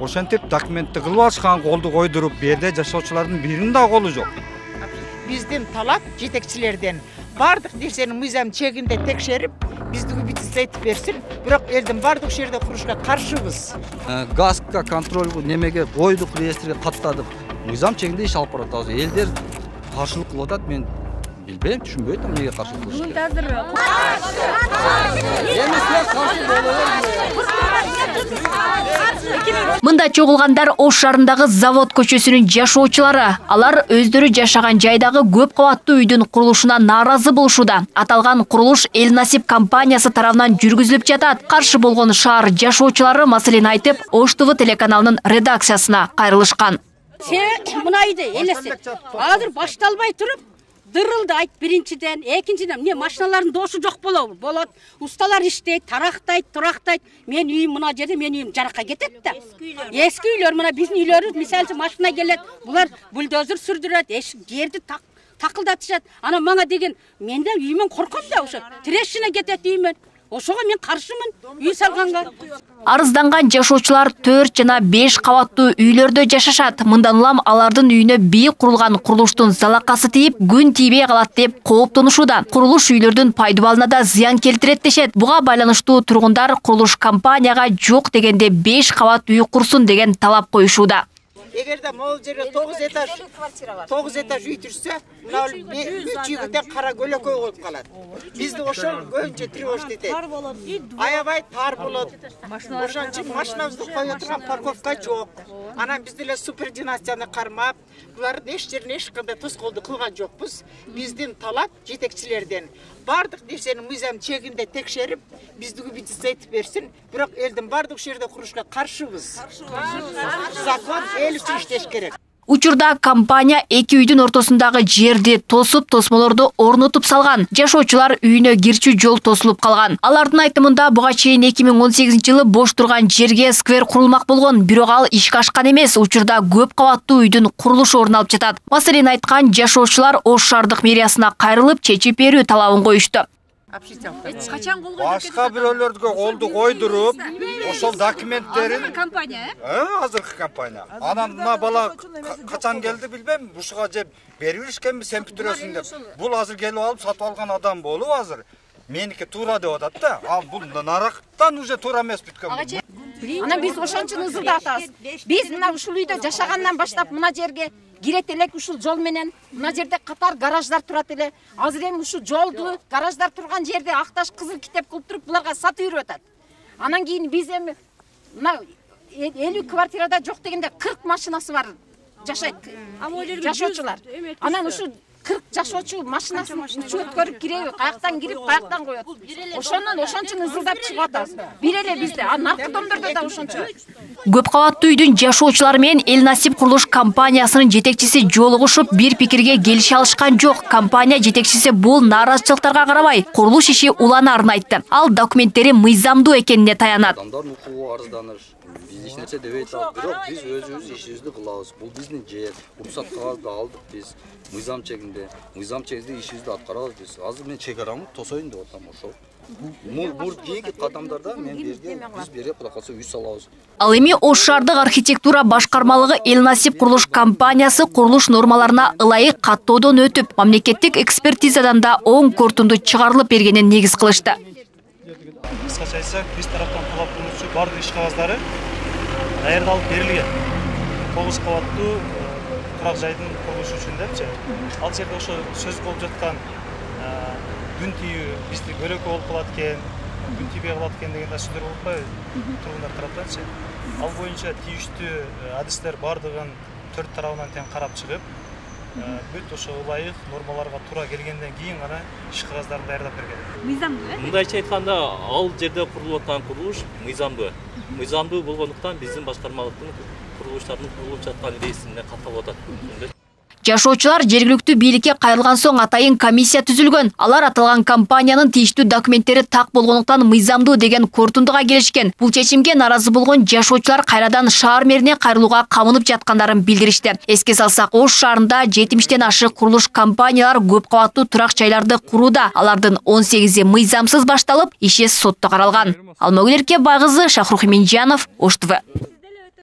ошентип документти кылып алышкан, колду койдуруп, бу жерде жашоочулардын биринин да колу жок. Биздин талап жетекчилерден бардык нерсени мыйзам чегинде текшерип, биздиги битип берсин. Бирок элдин бардык жерде курушка каршыбыз. ГАСКка контроль немеге койдук, реестрге каттадык. Мыйзам чегинде иш алып барат. Азыр элдер каршылык кылып атат. Мен билбейм, түшүнбөйт эмнеге каршылык кылышат. Мында чогулгандар Ош шаарындагы завод көчөсүнүн жашоочулары. Алар өздөрү жашаган жайдагы көп кабаттуу үйдүн курулушуна нааразы болушууда. Аталган курулуш Эл Насип компаниясы тарабынан жүргүзүлүп жатат. Каршы болгон шаар жашоочулары маселени айтып, Ош ТВ телеканалынын редакциясына кайрылышкан. Мынайды элестет. Азыр башталбай туруп дырылды айт биринчиден, экинчиден. Эмне машиналардын дошу жок болот. Усталар иштейт, тарактайт, турактайт. Мен үйүм мына жерде, мен үйүм жаракка кетет да. Эски үйлөр, мына биздин үйлөрүбүз мисалы машина келет, булар бульдозер сүрдүрөт, жерди такылдатышат. Ана мага деген мен да үйүмөн корком да ошо. Трещина кетет үйүмөн. Ошого мен каршымын, үй салганга. Арызданган жашоочулар 4 жана 5 кабаттуу үйлөрдө жашашат. Мындан улам алардын үйүнө бий курулган курулуштун залакасы тийип, күн тийбей калат деп кооптонушууда. Курулуш үйлөрдүн пайдубалына да зыян келтирет дешет. Буга байланыштуу тургундар курулуш компанияга жок дегенде 5 кабат үй курсун деген талап коюшууда. Эгерде могул жерде 9 этаж үй турса, мына 3 үйгө кара көлөкөй болуп калат. Бизди ошол көбүнчө тревожить этет. Аябай тар болот. Ошон үчүн машинабызды кое турган парковка жок. Анан биз деле супер династияны кармап, булардын эч жерине эч кандай тоскоолду кылган жокпуз. Биздин талап жетекчилерден бардык нерсени мыйзам чегинде текшерип, биздиги битип берсин. Бирок элдин бардык жерде курушка каршыбыз. Закон эл үчүн иштеш керек. Учурда компания эки үйдүн ортосундагы жерди тосуп, тосмолорду орнотуп салган. Жашоочулар үйүнө кирчү жол тосулуп калган. Алардын айтымында буга чейин 2018-жылы бош турган жерге сквер курулмак болгон, бирок ал ишке ашкан эмес. Учурда көп кабаттуу үйдүн курулушу орун алып жатат. Маселени айткан жашоочулар Ош шаардык мэриясына кайрылып, чечип берүү талабын коюшту. Башка бирөөлөргө колду койдуруп, ошол документтерин компания, азыркы компания. Анан мына бала качан келди билбейм, ушуга жеп берип беришкенби, сен бүтүрөсүң деп. Бул азыр келип алып сатып алган адам болуп азыр меники туура деп атат да. А бул нарактан уже туура эмес бүткөн. Анан биз ошончун ызылдап атабыз. Биз мына ушул үйдө жашагандан баштап мына жерге кирет элек ушул жол менен. Мына жерде катар гараждар турат эле. Азыр эми ушул жолду, гараждар турган жерде акташ кызыл китеп кылып туруп буларга сатып үйрөп атат. Анан кийин биз эми мына 50 квартирада жок дегенде 40 машинасы бар жашайт. Жашоочулар. Анан ушул 40 жашоочу машинасын үчү өткөрүп киреби, каяктан кирип, каяктан коет. Ошончун ызылдап чыгып атабыз. Бир эле бизде, а наркы домдордо да ошончо. Көп кабаттуу үйдүн жашоочулары менен Эл Насип курулуш компаниясынын жетекчиси жолугушуп, бир пикирге келише алышкан жок. Компания жетекчиси бул нааразычылыктарга карабай, курулуш иши уланаарын айтты. Ал документтери мыйзамдуу экенине таянат. Адамдардын укугу арызданыш. Биз эч нерсе дебейт, бирок биз өзүбүз ишибизди кылабыз. Бул биздин жер, рухсат кагазды алдык биз. Мыйзам чегинде ишибизди аткарабыз биз. Азыр мен чек арамды тосоюн деп атам ошол. Бул кийинки кадамдарда мен биз бере кудай калса үй салабыз. Ал эми Ош шаардык архитектура башкармалыгы Эл Насип курулуш компаниясы курулуш нормаларына ылайык каттоодон өтүп, мамлекеттик экспертизадан да оң корутунду чыгарылып бергенин негиз кылышты. Кыскача айтсак, биз тараптан талап кылуучу бардык иш кагаздары даярдалып берилген. 9 кабаттуу турак жайдын курулушу үчүн депчи. Ал жерде ошо сөз болуп жаткан күн тийүү бизди көлөкө болуп калат экен, күн тийбей калат экен деген сөздөр болуп атпайбы тургундар тараптанчы. Ал боюнча тийиштүү адистер бардыгын 4 тарабынан тең карап чыгып, бүт ошо ылайык нормаларга туура келгенден кийин гана иш кагаздарын даярдап берген. Мыйзамдуу, Мындайча айтканда, ал жерде курулуп аткан курулуш мыйзамдуу. Мыйзамдуу болгондуктан биздин башкармалыктын курулуштардын курулуп жаткан рейсине катталып атат. Жашоочулар жергиликтүү бийликке кайрылган соң атайын комиссия түзүлгөн. Алар аталган компаниянын тийиштүү документтери так болгондуктан мыйзамдуу деген корутундуга келишкен. Бул чечимге нааразы болгон жашоочулар кайрадан шаар мэрине кайрылууга камынып жаткандарын билдиришти. Эске салсак, Ош шаарында 70тен ашык курулуш компаниялар көп кабаттуу турак жайларды курууда. Алардын 18-и мыйзамсыз башталып, иши сотто каралган. Алмагүл Эркебай кызы, Шахрух Минжанов, Ош ТВ.